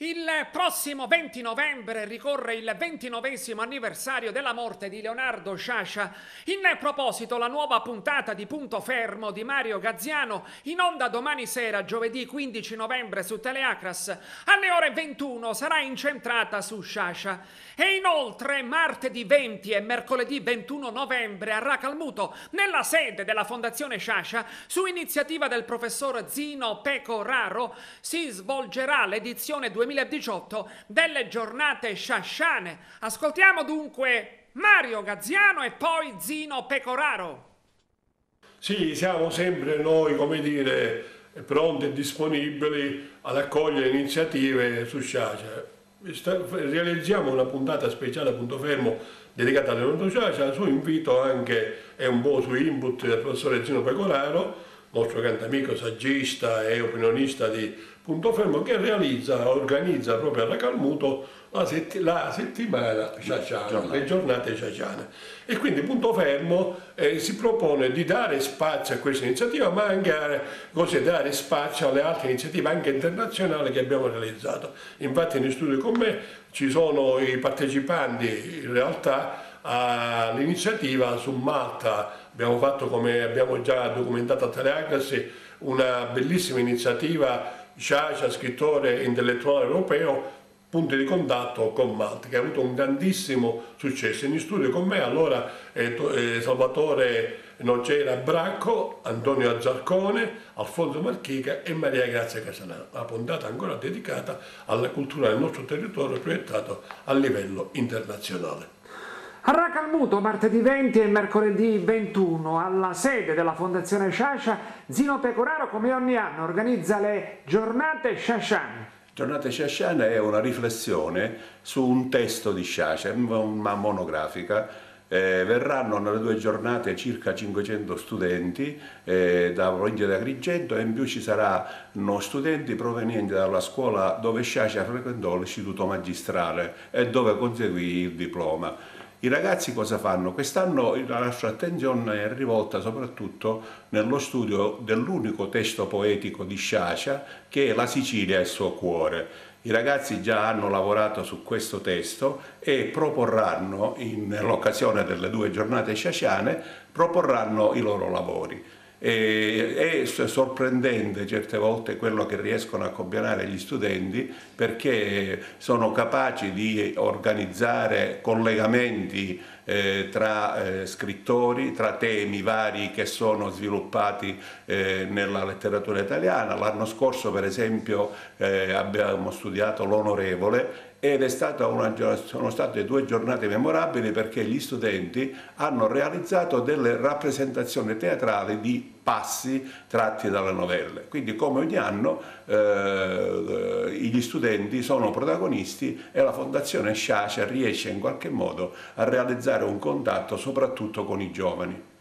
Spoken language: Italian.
Il prossimo 20 novembre ricorre il 29° anniversario della morte di Leonardo Sciascia. In proposito, la nuova puntata di Punto Fermo di Mario Gaziano, in onda domani sera, giovedì 15 novembre su Teleacras, alle ore 21, sarà incentrata su Sciascia. E inoltre, martedì 20 e mercoledì 21 novembre a Racalmuto, nella sede della Fondazione Sciascia, su iniziativa del professor Zino Pecoraro, si svolgerà l'edizione 2018 delle giornate sciasciane. Ascoltiamo dunque Mario Gaziano e poi Zino Pecoraro. Sì, siamo sempre noi, come dire, pronti e disponibili ad accogliere iniziative su Sciascia. Realizziamo una puntata speciale a Punto Fermo dedicata a Leonardo Sciascia, su invito anche e un po' su input del professore Zino Pecoraro, nostro grande amico, saggista e opinionista di Punto Fermo, che organizza proprio a Racalmuto la settimana sciasciana, le giornate sciasciane. E quindi Punto Fermo si propone di dare spazio a questa iniziativa, ma anche dare spazio alle altre iniziative anche internazionali che abbiamo realizzato. Infatti in studio con me ci sono i partecipanti in realtà all'iniziativa su Malta. Abbiamo fatto, come abbiamo già documentato a Teleacras, una bellissima iniziativa Sciascia, scrittore intellettuale europeo, punti di contatto con Malta, che ha avuto un grandissimo successo. In studio con me allora Salvatore Nocera Bracco, Antonio Azzarcone, Alfonso Marchica e Maria Grazia Casanaro. Una puntata ancora dedicata alla cultura del nostro territorio, proiettato a livello internazionale. A Racalmuto, martedì 20 e mercoledì 21, alla sede della Fondazione Sciascia, Zino Pecoraro, come ogni anno, organizza le giornate sciasciane. Giornate sciasciane è una riflessione su un testo di Sciascia, una monografica. Verranno nelle due giornate circa 500 studenti da provincia di Agrigento, e in più ci saranno studenti provenienti dalla scuola dove Sciascia frequentò l'istituto magistrale e dove conseguì il diploma. I ragazzi cosa fanno? Quest'anno la nostra attenzione è rivolta soprattutto nello studio dell'unico testo poetico di Sciascia, che è La Sicilia e il suo cuore. I ragazzi già hanno lavorato su questo testo e proporranno, nell'occasione delle due giornate sciasciane, proporranno i loro lavori. È sorprendente certe volte quello che riescono a combinare gli studenti, perché sono capaci di organizzare collegamenti tra scrittori, tra temi vari che sono sviluppati nella letteratura italiana. L'anno scorso, per esempio, abbiamo studiato l'Onorevole, ed sono state due giornate memorabili perché gli studenti hanno realizzato delle rappresentazioni teatrali di passi tratti dalle novelle. Quindi, come ogni anno, gli studenti sono protagonisti e la Fondazione Sciascia riesce in qualche modo a realizzare un contatto soprattutto con i giovani.